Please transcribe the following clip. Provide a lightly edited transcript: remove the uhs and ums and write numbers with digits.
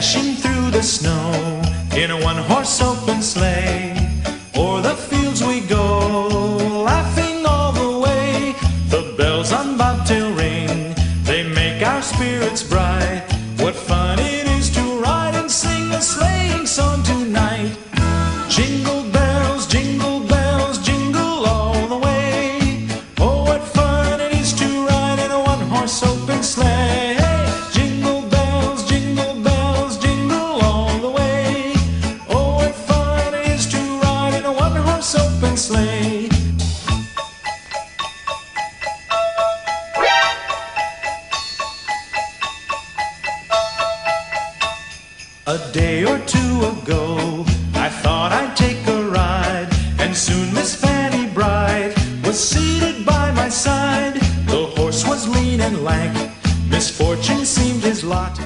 dashing through the snow in a one-horse open sleigh. O'er the fields we go, laughing all the way. The bells on bobtail ring, they make our spirits bright. What fun it is to ride and sing a sleighing song tonight. Jingle bells, jingle bells, jingle all the way. Oh, what fun it is to ride in a one-horse open sleigh. Jingle bells, jingle bells, jingle all the way. Oh, what fun it is to ride in a one-horse open sleigh. A day or two ago, I thought I'd take a ride, and soon Miss Fanny Bright was seated by my side. The horse was lean and lank, misfortune seemed his lot.